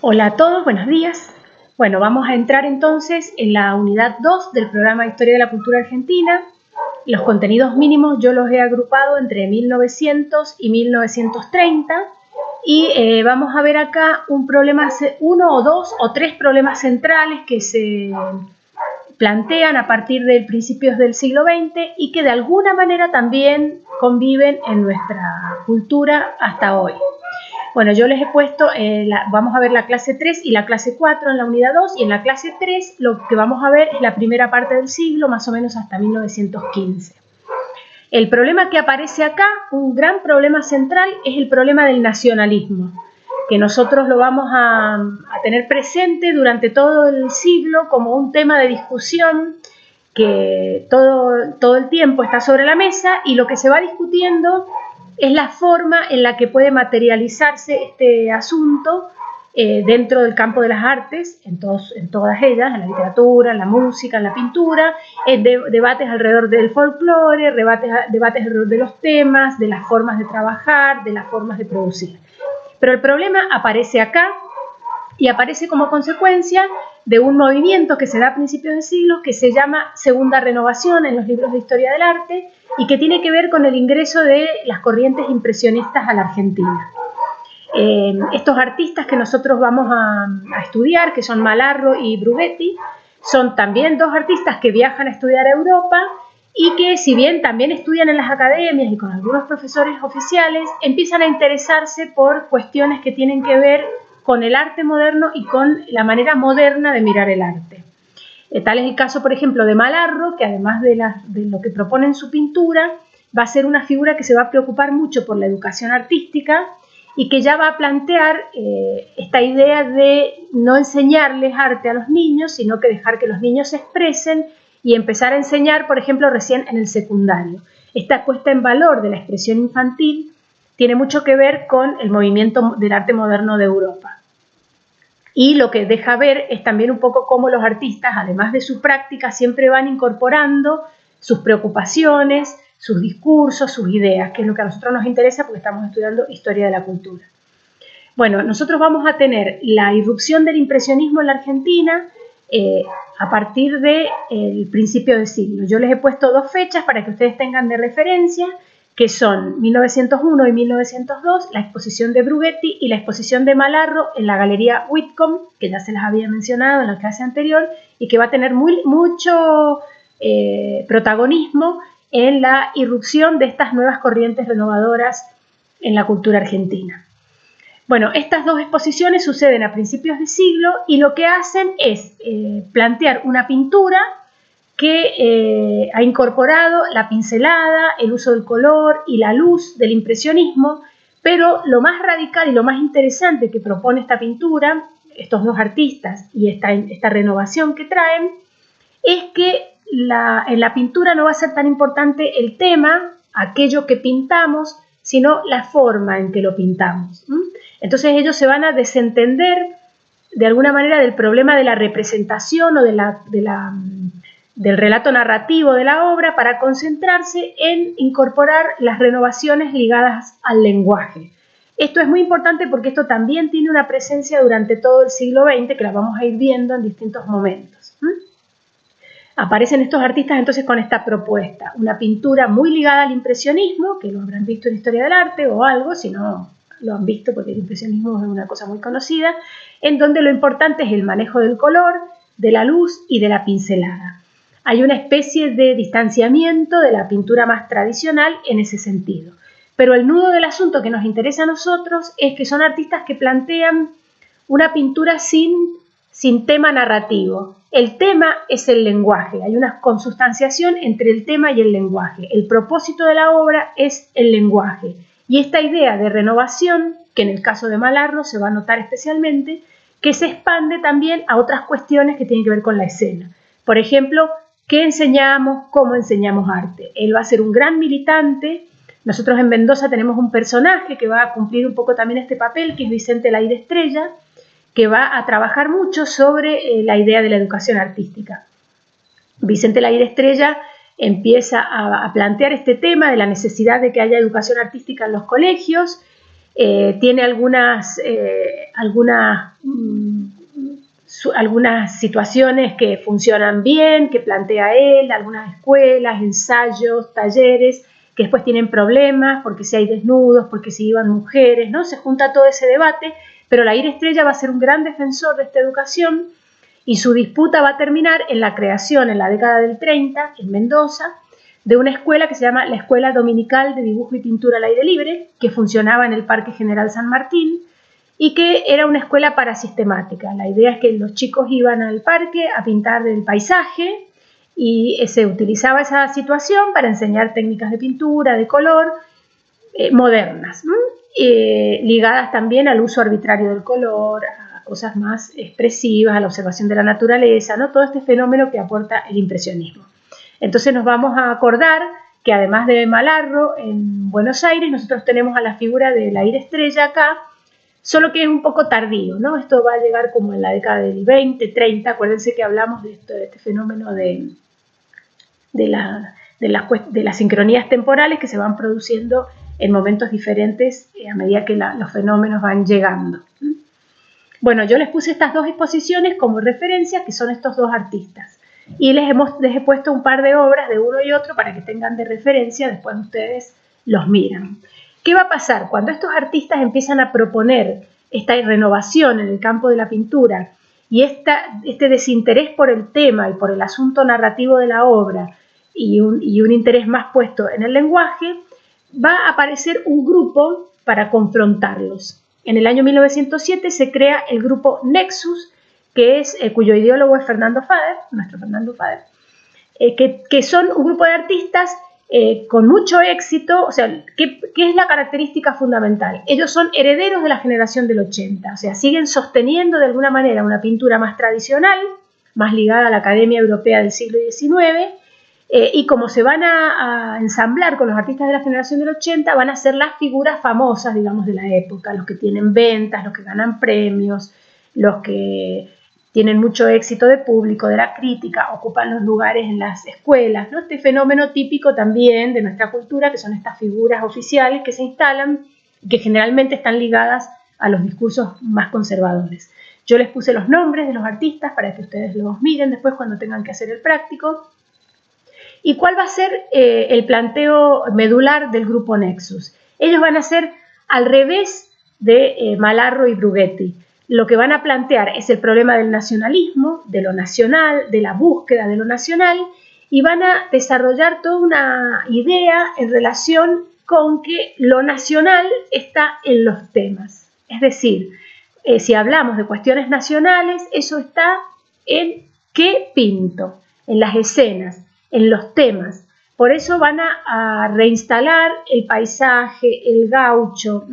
Hola a todos, buenos días. Bueno, vamos a entrar entonces en la unidad 2 del programa de Historia de la Cultura Argentina. Los contenidos mínimos yo los he agrupado entre 1900 y 1930 y vamos a ver acá uno o dos o tres problemas centrales que se plantean a partir de principios del siglo XX y que de alguna manera también conviven en nuestra cultura hasta hoy. Bueno, yo les he puesto, vamos a ver la clase 3 y la clase 4 en la unidad 2, y en la clase 3 lo que vamos a ver es la primera parte del siglo, más o menos hasta 1915. El problema que aparece acá, un gran problema central, es el problema del nacionalismo, que nosotros lo vamos a tener presente durante todo el siglo como un tema de discusión que todo el tiempo está sobre la mesa, y lo que se va discutiendo es la forma en la que puede materializarse este asunto dentro del campo de las artes, en todas ellas, en la literatura, en la música, en la pintura, debates alrededor del folclore, debates alrededor de los temas, de las formas de trabajar, de las formas de producir. Pero el problema aparece acá y aparece como consecuencia de un movimiento que se da a principios de siglo que se llama Segunda Renovación en los libros de historia del arte y que tiene que ver con el ingreso de las corrientes impresionistas a la Argentina. Estos artistas que nosotros vamos a estudiar, que son Malarro y Bruguetti, son también dos artistas que viajan a estudiar a Europa y que, si bien también estudian en las academias y con algunos profesores oficiales, empiezan a interesarse por cuestiones que tienen que ver con el arte moderno y con la manera moderna de mirar el arte. Tal es el caso, por ejemplo, de Malarro, que además de lo que propone en su pintura, va a ser una figura que se va a preocupar mucho por la educación artística y que ya va a plantear esta idea de no enseñarles arte a los niños, sino que dejar que los niños se expresen y empezar a enseñar, por ejemplo, recién en el secundario. Esta puesta en valor de la expresión infantil tiene mucho que ver con el movimiento del arte moderno de Europa. Y lo que deja ver es también un poco cómo los artistas, además de su práctica, siempre van incorporando sus preocupaciones, sus discursos, sus ideas, que es lo que a nosotros nos interesa porque estamos estudiando historia de la cultura. Bueno, nosotros vamos a tener la irrupción del impresionismo en la Argentina a partir del principio del siglo. Yo les he puesto dos fechas para que ustedes tengan de referencia, que son 1901 y 1902, la exposición de Bruguetti y la exposición de Malarro en la Galería Whitcomb, que ya se las había mencionado en la clase anterior, y que va a tener mucho protagonismo en la irrupción de estas nuevas corrientes renovadoras en la cultura argentina. Bueno, estas dos exposiciones suceden a principios de siglo y lo que hacen es plantear una pintura que ha incorporado la pincelada, el uso del color y la luz del impresionismo, pero lo más radical y lo más interesante que propone esta pintura, estos dos artistas y esta renovación que traen, es que en la pintura no va a ser tan importante el tema, aquello que pintamos, sino la forma en que lo pintamos. Entonces ellos se van a desentender de alguna manera del problema de la representación o del relato narrativo de la obra para concentrarse en incorporar las renovaciones ligadas al lenguaje. Esto es muy importante porque esto también tiene una presencia durante todo el siglo XX, que la vamos a ir viendo en distintos momentos. Aparecen estos artistas entonces con esta propuesta, una pintura muy ligada al impresionismo, que lo habrán visto en Historia del Arte o algo, si no lo han visto porque el impresionismo es una cosa muy conocida, en donde lo importante es el manejo del color, de la luz y de la pincelada. Hay una especie de distanciamiento de la pintura más tradicional en ese sentido. Pero el nudo del asunto que nos interesa a nosotros es que son artistas que plantean una pintura sin tema narrativo. El tema es el lenguaje, hay una consustanciación entre el tema y el lenguaje. El propósito de la obra es el lenguaje. Y esta idea de renovación, que en el caso de Malarro se va a notar especialmente, que se expande también a otras cuestiones que tienen que ver con la escena. Por ejemplo, ¿qué enseñamos? ¿Cómo enseñamos arte? Él va a ser un gran militante. Nosotros en Mendoza tenemos un personaje que va a cumplir un poco también este papel, que es Vicente Laíde Estrella, que va a trabajar mucho sobre la idea de la educación artística. Vicente Laíde Estrella empieza a plantear este tema de la necesidad de que haya educación artística en los colegios, tiene algunas algunas situaciones que funcionan bien, que plantea él, algunas escuelas, ensayos, talleres, que después tienen problemas, porque si hay desnudos, porque si iban mujeres, ¿no? Se junta todo ese debate, pero la Ira Estrella va a ser un gran defensor de esta educación y su disputa va a terminar en la creación, en la década del 30, en Mendoza, de una escuela que se llama la Escuela Dominical de Dibujo y Pintura al Aire Libre, que funcionaba en el Parque General San Martín, y que era una escuela parasistemática. La idea es que los chicos iban al parque a pintar el paisaje y se utilizaba esa situación para enseñar técnicas de pintura, de color, modernas, ligadas también al uso arbitrario del color, a cosas más expresivas, a la observación de la naturaleza, ¿no? Todo este fenómeno que aporta el impresionismo. Entonces nos vamos a acordar que además de Malarro en Buenos Aires, nosotros tenemos a la figura de la Ira Estrella acá, solo que es un poco tardío, ¿no? Esto va a llegar como en la década del 20, 30, acuérdense que hablamos de este fenómeno de las sincronías temporales que se van produciendo en momentos diferentes a medida que los fenómenos van llegando. Bueno, yo les puse estas dos exposiciones como referencia, que son estos dos artistas, y les he puesto un par de obras de uno y otro para que tengan de referencia, después ustedes los miran. ¿Qué va a pasar? Cuando estos artistas empiezan a proponer esta renovación en el campo de la pintura y este desinterés por el tema y por el asunto narrativo de la obra y un interés más puesto en el lenguaje, va a aparecer un grupo para confrontarlos. En el año 1907 se crea el grupo Nexus, cuyo ideólogo es Fernando Fader, nuestro Fernando Fader, que son un grupo de artistas con mucho éxito. O sea, ¿qué es la característica fundamental? Ellos son herederos de la generación del 80, o sea, siguen sosteniendo de alguna manera una pintura más tradicional, más ligada a la Academia Europea del siglo XIX, y como se van a ensamblar con los artistas de la generación del 80, van a ser las figuras famosas, digamos, de la época, los que tienen ventas, los que ganan premios, los que tienen mucho éxito de público, de la crítica, ocupan los lugares en las escuelas, ¿no? Este fenómeno típico también de nuestra cultura, que son estas figuras oficiales que se instalan, que generalmente están ligadas a los discursos más conservadores. Yo les puse los nombres de los artistas para que ustedes los miren después cuando tengan que hacer el práctico. ¿Y cuál va a ser el planteo medular del grupo Nexus? Ellos van a ser al revés de Malarro y Brughetti. Lo que van a plantear es el problema del nacionalismo, de lo nacional, de la búsqueda de lo nacional, y van a desarrollar toda una idea en relación con que lo nacional está en los temas. Es decir, si hablamos de cuestiones nacionales, eso está en qué pinto, en las escenas, en los temas. Por eso van a reinstalar el paisaje, el gaucho,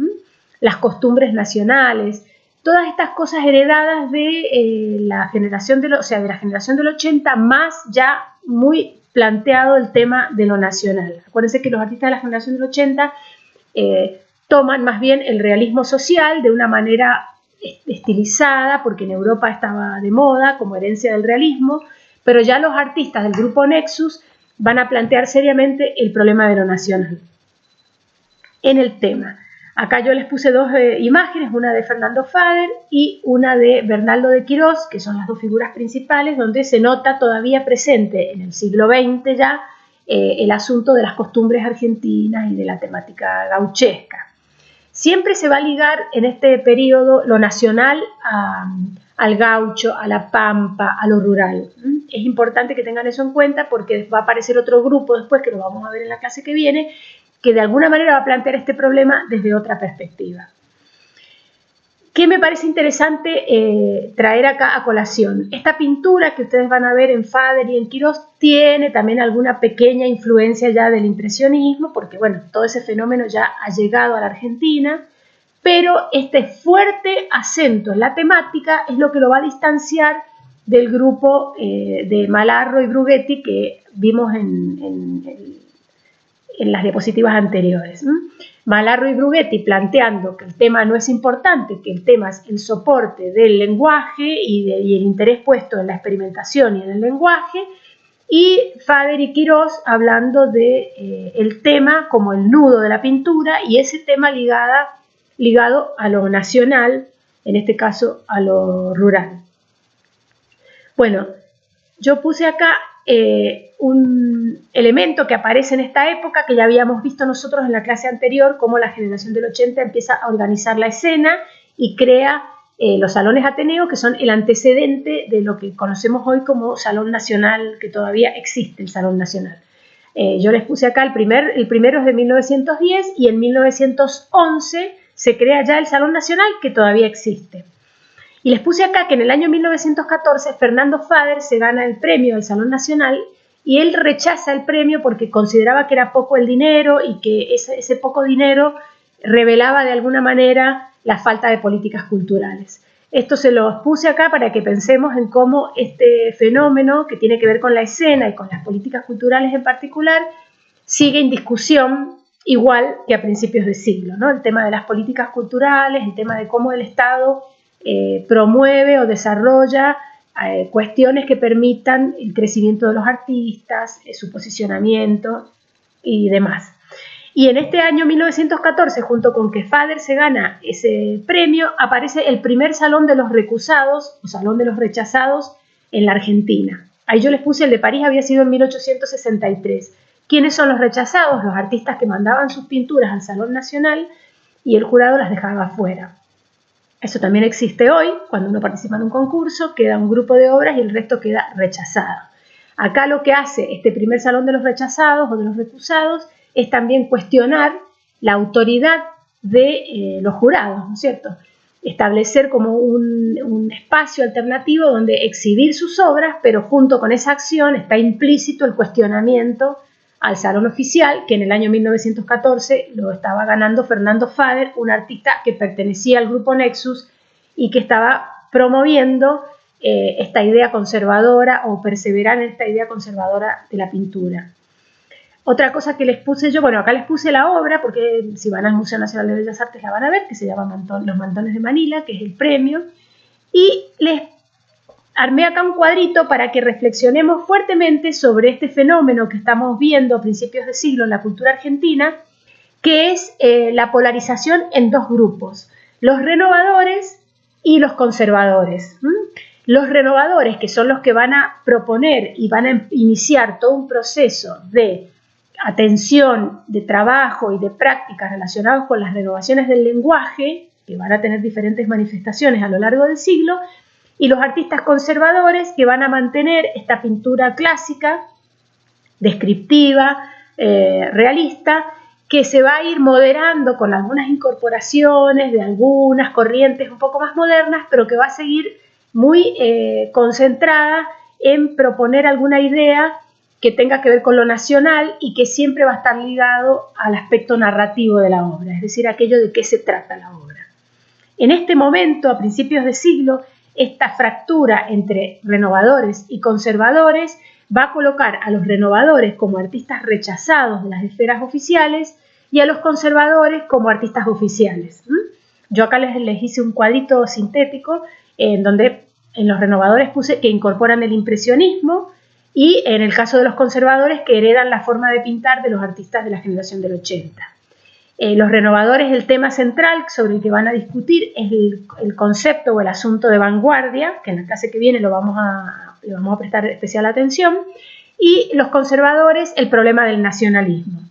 las costumbres nacionales, todas estas cosas heredadas de la generación de la generación del 80, más ya muy planteado el tema de lo nacional. Acuérdense que los artistas de la generación del 80 toman más bien el realismo social de una manera estilizada, porque en Europa estaba de moda como herencia del realismo, pero ya los artistas del grupo Nexus van a plantear seriamente el problema de lo nacional en el tema. Acá yo les puse dos imágenes, una de Fernando Fader y una de Bernaldo de Quirós, que son las dos figuras principales, donde se nota todavía presente en el siglo XX ya el asunto de las costumbres argentinas y de la temática gauchesca. Siempre se va a ligar en este periodo lo nacional al gaucho, a la pampa, a lo rural. Es importante que tengan eso en cuenta porque va a aparecer otro grupo después, que lo vamos a ver en la clase que viene, que de alguna manera va a plantear este problema desde otra perspectiva. ¿Qué me parece interesante traer acá a colación? Esta pintura que ustedes van a ver en Fader y en Quirós tiene también alguna pequeña influencia ya del impresionismo, porque bueno, todo ese fenómeno ya ha llegado a la Argentina, pero este fuerte acento en la temática es lo que lo va a distanciar del grupo de Malarro y Brughetti que vimos en las diapositivas anteriores. Malarro y Brughetti planteando que el tema no es importante, que el tema es el soporte del lenguaje y el interés puesto en la experimentación y en el lenguaje, y Fader y Quirós hablando de el tema como el nudo de la pintura y ese tema ligado a lo nacional en este caso a lo rural. Bueno, yo puse acá un elemento que aparece en esta época, que ya habíamos visto nosotros en la clase anterior, cómo la generación del 80 empieza a organizar la escena y crea los salones Ateneo, que son el antecedente de lo que conocemos hoy como Salón Nacional, que todavía existe el Salón Nacional. Yo les puse acá el primero es de 1910 y en 1911 se crea ya el Salón Nacional, que todavía existe. Y les puse acá que en el año 1914 Fernando Fader se gana el premio del Salón Nacional y él rechaza el premio porque consideraba que era poco el dinero y que ese poco dinero revelaba de alguna manera la falta de políticas culturales. Esto se los puse acá para que pensemos en cómo este fenómeno, que tiene que ver con la escena y con las políticas culturales en particular, sigue en discusión igual que a principios de siglo, ¿no? El tema de las políticas culturales, el tema de cómo el Estado promueve o desarrolla cuestiones que permitan el crecimiento de los artistas, su posicionamiento y demás. Y en este año 1914, junto con que Fader se gana ese premio, aparece el primer Salón de los Recusados, o Salón de los Rechazados, en la Argentina. Ahí yo les puse, el de París había sido en 1863. ¿Quiénes son los rechazados? Los artistas que mandaban sus pinturas al Salón Nacional y el jurado las dejaba afuera. Eso también existe hoy, cuando uno participa en un concurso, queda un grupo de obras y el resto queda rechazado. Acá lo que hace este primer Salón de los Rechazados o de los Recusados es también cuestionar la autoridad de los jurados, ¿no es cierto? Establecer como un espacio alternativo donde exhibir sus obras, pero junto con esa acción está implícito el cuestionamiento al Salón Oficial, que en el año 1914 lo estaba ganando Fernando Fader, un artista que pertenecía al grupo Nexus y que estaba promoviendo esta idea conservadora o perseverar en esta idea conservadora de la pintura. Otra cosa que les puse yo, bueno, acá les puse la obra, porque si van al Museo Nacional de Bellas Artes la van a ver, que se llama Los Mantones de Manila, que es el premio, y les armé acá un cuadrito para que reflexionemos fuertemente sobre este fenómeno que estamos viendo a principios de siglo en la cultura argentina, que es la polarización en dos grupos, los renovadores y los conservadores. Los renovadores, que son los que van a proponer y van a iniciar todo un proceso de atención, de trabajo y de prácticas relacionados con las renovaciones del lenguaje, que van a tener diferentes manifestaciones a lo largo del siglo, y los artistas conservadores, que van a mantener esta pintura clásica, descriptiva, realista, que se va a ir moderando con algunas incorporaciones de algunas corrientes un poco más modernas, pero que va a seguir muy concentrada en proponer alguna idea que tenga que ver con lo nacional y que siempre va a estar ligado al aspecto narrativo de la obra, es decir, aquello de qué se trata la obra. En este momento, a principios de siglo, esta fractura entre renovadores y conservadores va a colocar a los renovadores como artistas rechazados de las esferas oficiales y a los conservadores como artistas oficiales. Yo acá les hice un cuadrito sintético en donde en los renovadores puse que incorporan el impresionismo y en el caso de los conservadores que heredan la forma de pintar de los artistas de la generación del 80. Los renovadores, el tema central sobre el que van a discutir es el concepto o el asunto de vanguardia, que en la clase que viene le vamos a prestar especial atención, y los conservadores, el problema del nacionalismo.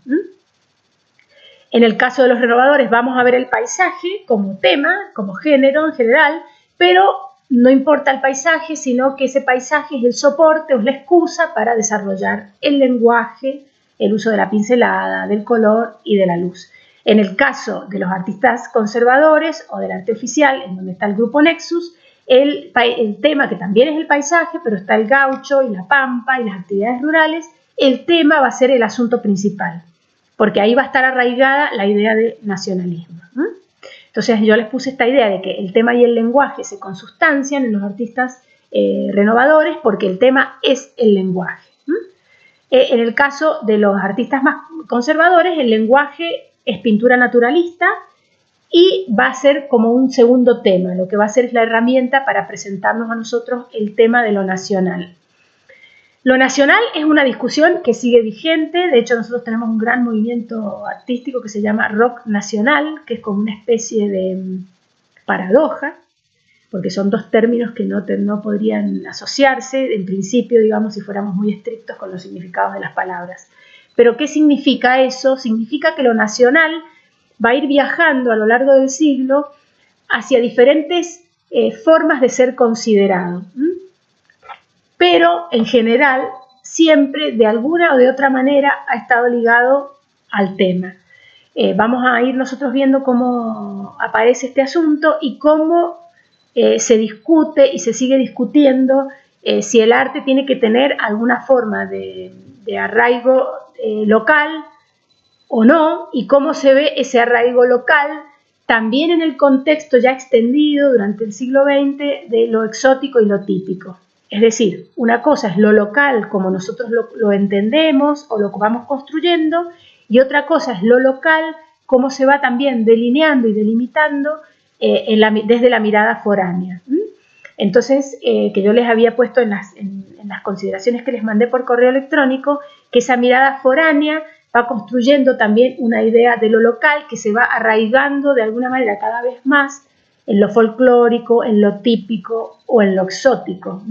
En el caso de los renovadores vamos a ver el paisaje como tema, como género en general, pero no importa el paisaje, sino que ese paisaje es el soporte o es la excusa para desarrollar el lenguaje, el uso de la pincelada, del color y de la luz. En el caso de los artistas conservadores o del arte oficial, en donde está el grupo Nexus, el tema que también es el paisaje, pero está el gaucho y la pampa y las actividades rurales, el tema va a ser el asunto principal, porque ahí va a estar arraigada la idea de nacionalismo. Entonces yo les puse esta idea de que el tema y el lenguaje se consustancian en los artistas renovadores porque el tema es el lenguaje. En el caso de los artistas más conservadores, el lenguaje es pintura naturalista y va a ser como un segundo tema, lo que va a ser es la herramienta para presentarnos a nosotros el tema de lo nacional. Lo nacional es una discusión que sigue vigente, de hecho nosotros tenemos un gran movimiento artístico que se llama rock nacional, que es como una especie de paradoja, porque son dos términos que no podrían asociarse en principio, digamos, si fuéramos muy estrictos con los significados de las palabras. Pero ¿qué significa eso? Significa que lo nacional va a ir viajando a lo largo del siglo hacia diferentes formas de ser considerado. Pero en general siempre de alguna o de otra manera ha estado ligado al tema. Vamos a ir nosotros viendo cómo aparece este asunto y cómo se discute y se sigue discutiendo si el arte tiene que tener alguna forma de arraigo local o no, y cómo se ve ese arraigo local también en el contexto ya extendido durante el siglo XX de lo exótico y lo típico. Es decir, una cosa es lo local como nosotros lo entendemos o lo vamos construyendo, y otra cosa es lo local cómo se va también delineando y delimitando desde la mirada foránea. Entonces, que yo les había puesto en las consideraciones que les mandé por correo electrónico, que esa mirada foránea va construyendo también una idea de lo local que se va arraigando de alguna manera cada vez más en lo folclórico, en lo típico o en lo exótico.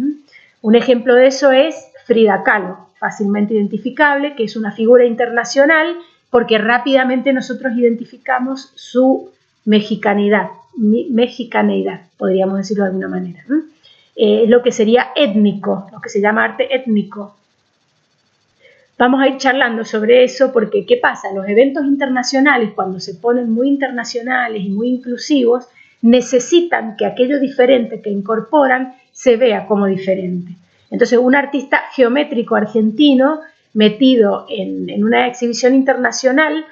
Un ejemplo de eso es Frida Kahlo, fácilmente identificable, que es una figura internacional porque rápidamente nosotros identificamos su mexicaneidad, podríamos decirlo de alguna manera. Lo que sería étnico, lo que se llama arte étnico. Vamos a ir charlando sobre eso porque, ¿qué pasa? Los eventos internacionales, cuando se ponen muy internacionales y muy inclusivos, necesitan que aquello diferente que incorporan se vea como diferente. Entonces, un artista geométrico argentino metido en una exhibición internacional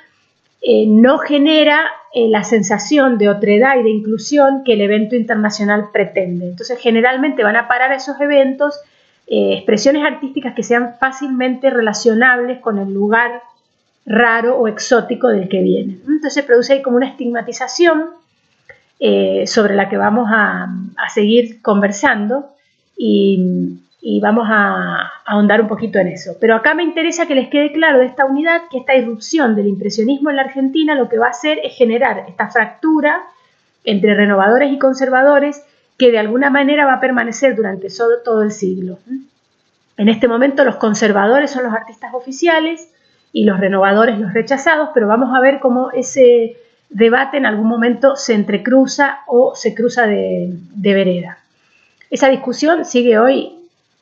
no genera la sensación de otredad y de inclusión que el evento internacional pretende. Entonces, generalmente van a parar a esos eventos expresiones artísticas que sean fácilmente relacionables con el lugar raro o exótico del que vienen. Entonces se produce ahí como una estigmatización sobre la que vamos a seguir conversando y vamos a ahondar un poquito en eso. Pero acá me interesa que les quede claro de esta unidad que esta irrupción del impresionismo en la Argentina lo que va a hacer es generar esta fractura entre renovadores y conservadores que de alguna manera va a permanecer durante todo el siglo. En este momento los conservadores son los artistas oficiales y los renovadores los rechazados, pero vamos a ver cómo ese debate en algún momento se entrecruza o se cruza de vereda. Esa discusión sigue hoy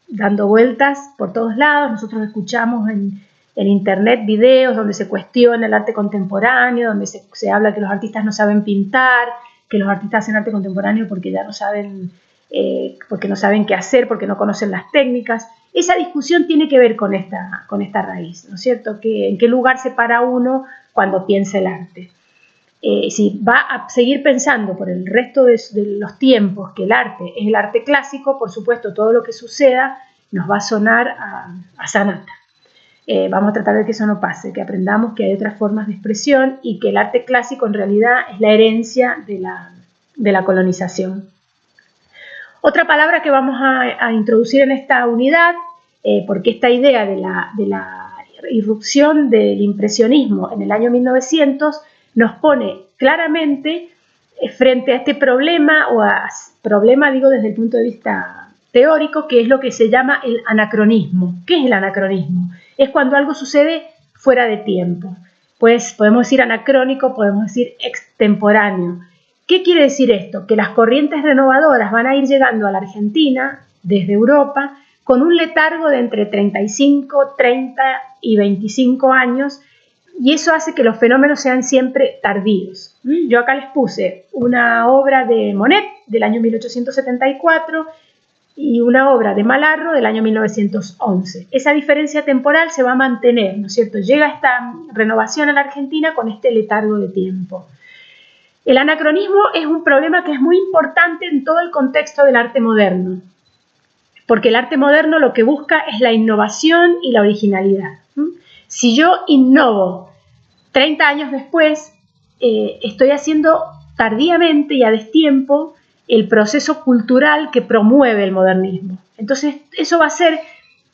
dando vueltas por todos lados. Nosotros escuchamos en internet videos donde se cuestiona el arte contemporáneo, donde se habla que los artistas no saben pintar, que los artistas hacen arte contemporáneo porque ya no saben, porque no saben qué hacer, porque no conocen las técnicas. Esa discusión tiene que ver con esta raíz, ¿no es cierto? ¿En qué lugar se para uno cuando piensa el arte? Si va a seguir pensando por el resto de los tiempos que el arte es el arte clásico, por supuesto todo lo que suceda nos va a sonar a sanata. Vamos a tratar de que eso no pase, que aprendamos que hay otras formas de expresión y que el arte clásico en realidad es la herencia de la colonización. Otra palabra que vamos a introducir en esta unidad, porque esta idea de la irrupción del impresionismo en el año 1900 nos pone claramente frente a este problema, problema digo desde el punto de vista teórico, que es lo que se llama el anacronismo. ¿Qué es el anacronismo? Es cuando algo sucede fuera de tiempo. Pues podemos decir anacrónico, podemos decir extemporáneo. ¿Qué quiere decir esto? Que las corrientes renovadoras van a ir llegando a la Argentina desde Europa con un letargo de entre 35, 30 y 25 años, y eso hace que los fenómenos sean siempre tardíos. Yo acá les puse una obra de Monet del año 1874 y una obra de Malarro del año 1911. Esa diferencia temporal se va a mantener, ¿no es cierto? Llega esta renovación a la Argentina con este letargo de tiempo. El anacronismo es un problema que es muy importante en todo el contexto del arte moderno, porque el arte moderno lo que busca es la innovación y la originalidad. Si yo innovo 30 años después, estoy haciendo tardíamente y a destiempo el proceso cultural que promueve el modernismo. Entonces, eso va a hacer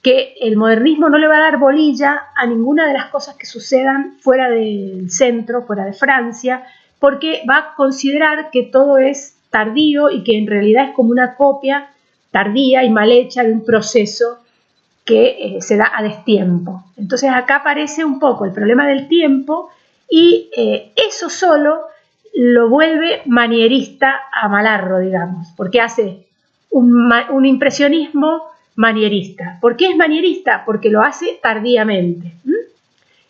que el modernismo no le va a dar bolilla a ninguna de las cosas que sucedan fuera del centro, fuera de Francia, porque va a considerar que todo es tardío y que en realidad es como una copia tardía y mal hecha de un proceso que se da a destiempo. Entonces acá aparece un poco el problema del tiempo y eso solo lo vuelve manierista a Malarro, digamos, porque hace un impresionismo manierista. ¿Por qué es manierista? Porque lo hace tardíamente.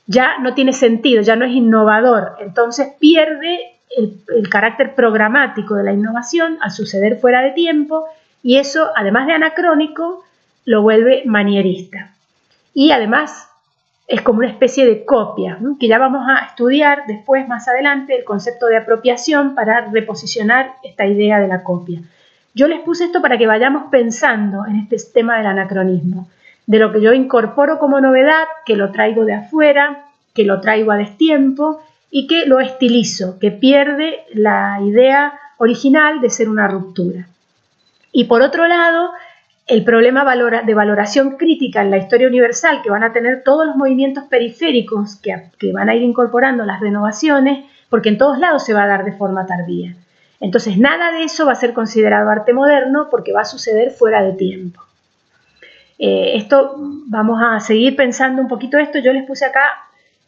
Ya no tiene sentido, ya no es innovador, entonces pierde el carácter programático de la innovación al suceder fuera de tiempo y eso, además de anacrónico, lo vuelve manierista. Y además es como una especie de copia, ¿no? Que ya vamos a estudiar después, más adelante, el concepto de apropiación para reposicionar esta idea de la copia. Yo les puse esto para que vayamos pensando en este tema del anacronismo, de lo que yo incorporo como novedad, que lo traigo de afuera, que lo traigo a destiempo y que lo estilizo, que pierde la idea original de ser una ruptura. Y por otro lado, el problema de valoración crítica en la historia universal que van a tener todos los movimientos periféricos que van a ir incorporando las renovaciones, porque en todos lados se va a dar de forma tardía. Entonces, nada de eso va a ser considerado arte moderno porque va a suceder fuera de tiempo. Esto, vamos a seguir pensando un poquito esto. Yo les puse acá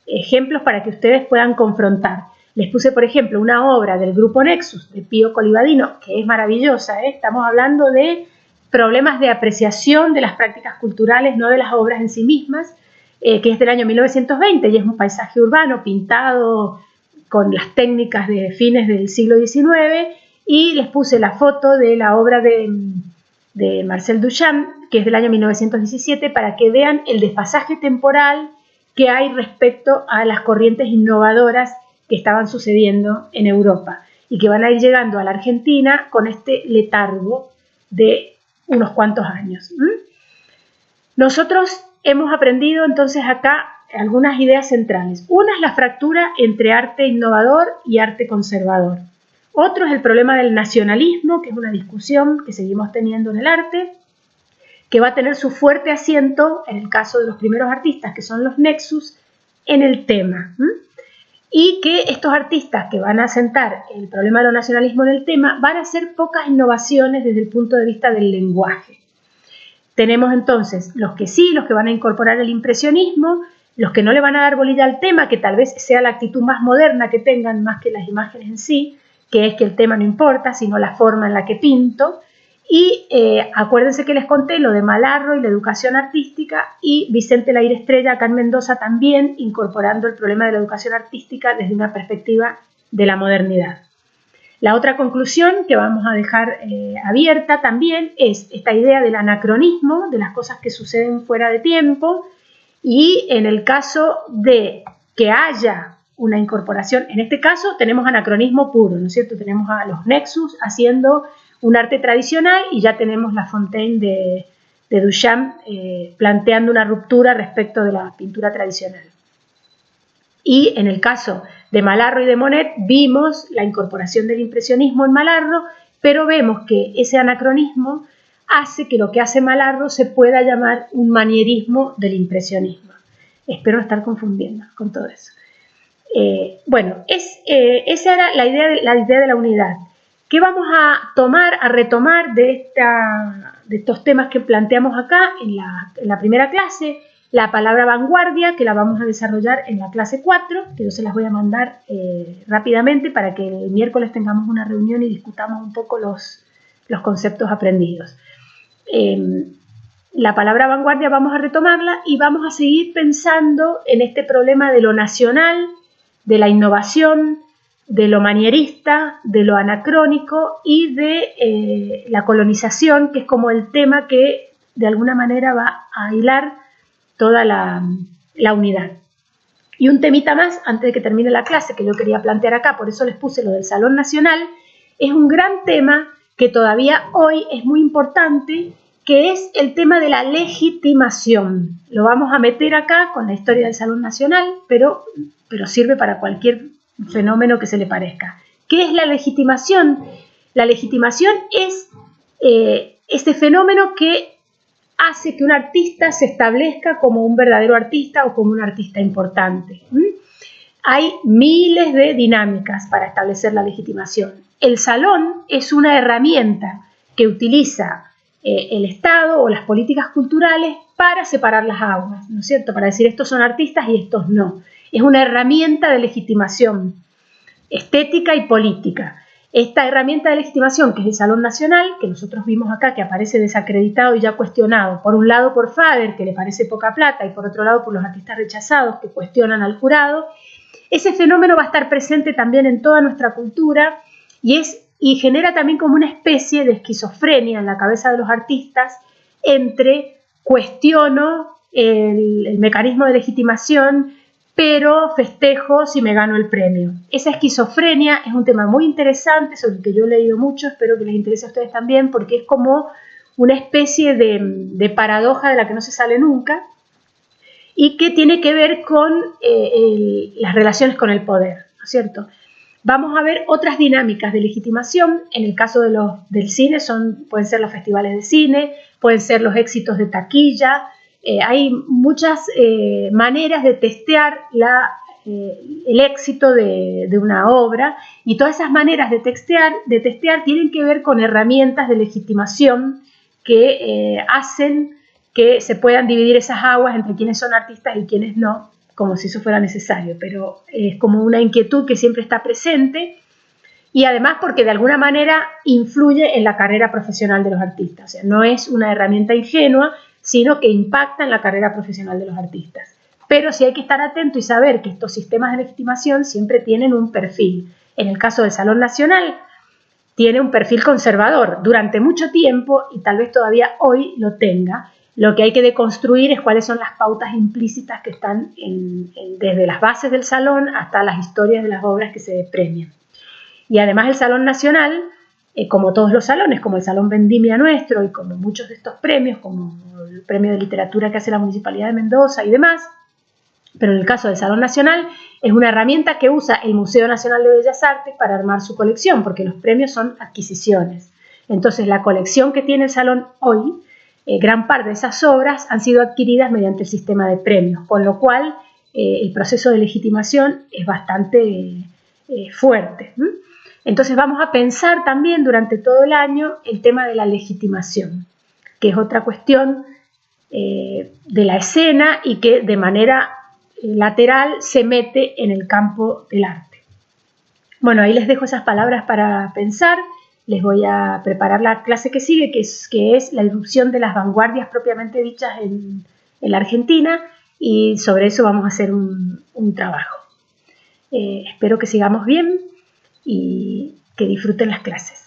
ejemplos para que ustedes puedan confrontar. Les puse, por ejemplo, una obra del grupo Nexus de Pío Colibadino, que es maravillosa, ¿eh? Estamos hablando de problemas de apreciación de las prácticas culturales, no de las obras en sí mismas, que es del año 1920 y es un paisaje urbano pintado con las técnicas de fines del siglo XIX, y les puse la foto de la obra de Marcel Duchamp, que es del año 1917, para que vean el desfasaje temporal que hay respecto a las corrientes innovadoras que estaban sucediendo en Europa y que van a ir llegando a la Argentina con este letargo de unos cuantos años. Nosotros hemos aprendido entonces acá algunas ideas centrales. Una es la fractura entre arte innovador y arte conservador. Otro es el problema del nacionalismo, que es una discusión que seguimos teniendo en el arte, que va a tener su fuerte asiento, en el caso de los primeros artistas, que son los Nexus, en el tema. Y que estos artistas que van a asentar el problema del nacionalismo en el tema van a hacer pocas innovaciones desde el punto de vista del lenguaje. Tenemos entonces los que sí, los que van a incorporar el impresionismo, los que no le van a dar bolilla al tema, que tal vez sea la actitud más moderna que tengan más que las imágenes en sí, que es que el tema no importa, sino la forma en la que pinto. Y acuérdense que les conté lo de Malarro y la educación artística, y Vicente Laire Estrella acá en Mendoza también incorporando el problema de la educación artística desde una perspectiva de la modernidad. La otra conclusión que vamos a dejar abierta también es esta idea del anacronismo, de las cosas que suceden fuera de tiempo, y en el caso de que haya una incorporación, en este caso tenemos anacronismo puro, ¿no es cierto? Tenemos a los Nexus haciendo un arte tradicional y ya tenemos la Fontaine de Duchamp planteando una ruptura respecto de la pintura tradicional. Y en el caso de Malarro y de Monet vimos la incorporación del impresionismo en Malarro, pero vemos que ese anacronismo hace que lo que hace Malarro se pueda llamar un manierismo del impresionismo. Espero no estar confundiendo con todo eso. Bueno, esa era la idea de la unidad. ¿Qué vamos a retomar de estos temas que planteamos acá en la primera clase? La palabra vanguardia, que la vamos a desarrollar en la clase 4, que yo se las voy a mandar rápidamente para que el miércoles tengamos una reunión y discutamos un poco los conceptos aprendidos. La palabra vanguardia vamos a retomarla y vamos a seguir pensando en este problema de lo nacional, de la innovación, de lo manierista, de lo anacrónico y de la colonización, que es como el tema que de alguna manera va a hilar toda la unidad. Y un temita más, antes de que termine la clase, que yo quería plantear acá, por eso les puse lo del Salón Nacional, es un gran tema que todavía hoy es muy importante, que es el tema de la legitimación. Lo vamos a meter acá con la historia del Salón Nacional, pero sirve para cualquier fenómeno que se le parezca. ¿Qué es la legitimación? La legitimación es este fenómeno que hace que un artista se establezca como un verdadero artista o como un artista importante. hay miles de dinámicas para establecer la legitimación. El salón es una herramienta que utiliza el Estado o las políticas culturales para separar las aguas, ¿no es cierto? Para decir estos son artistas y estos no. Es una herramienta de legitimación estética y política. Esta herramienta de legitimación, que es el Salón Nacional, que nosotros vimos acá, que aparece desacreditado y ya cuestionado, por un lado por Faber, que le parece poca plata, y por otro lado por los artistas rechazados, que cuestionan al jurado, ese fenómeno va a estar presente también en toda nuestra cultura y genera también como una especie de esquizofrenia en la cabeza de los artistas entre cuestiono el mecanismo de legitimación, pero festejo si me gano el premio. Esa esquizofrenia es un tema muy interesante, sobre el que yo he leído mucho, espero que les interese a ustedes también, porque es como una especie de paradoja de la que no se sale nunca y que tiene que ver con las relaciones con el poder, ¿no es cierto? Vamos a ver otras dinámicas de legitimación. En el caso del cine pueden ser los festivales de cine, pueden ser los éxitos de taquilla. Hay muchas maneras de testear el éxito de una obra, y todas esas maneras de testear tienen que ver con herramientas de legitimación que hacen que se puedan dividir esas aguas entre quienes son artistas y quienes no, como si eso fuera necesario, pero es como una inquietud que siempre está presente, y además porque de alguna manera influye en la carrera profesional de los artistas. O sea, no es una herramienta ingenua, sino que impacta en la carrera profesional de los artistas. Pero sí hay que estar atento y saber que estos sistemas de legitimación siempre tienen un perfil. En el caso del Salón Nacional, tiene un perfil conservador durante mucho tiempo, y tal vez todavía hoy lo tenga. Lo que hay que deconstruir es cuáles son las pautas implícitas que están desde las bases del salón hasta las historias de las obras que se premian. Y además el Salón Nacional, como todos los salones, como el Salón Vendimia nuestro y como muchos de estos premios, como el premio de literatura que hace la Municipalidad de Mendoza y demás, pero en el caso del Salón Nacional es una herramienta que usa el Museo Nacional de Bellas Artes para armar su colección, porque los premios son adquisiciones. Entonces la colección que tiene el Salón hoy, gran parte de esas obras han sido adquiridas mediante el sistema de premios, con lo cual el proceso de legitimación es bastante fuerte. Entonces vamos a pensar también durante todo el año el tema de la legitimación, que es otra cuestión de la escena y que de manera lateral se mete en el campo del arte. Bueno, ahí les dejo esas palabras para pensar. Les voy a preparar la clase que sigue, que es la irrupción de las vanguardias propiamente dichas en la Argentina, y sobre eso vamos a hacer un trabajo. Espero que sigamos bien y que disfruten las clases.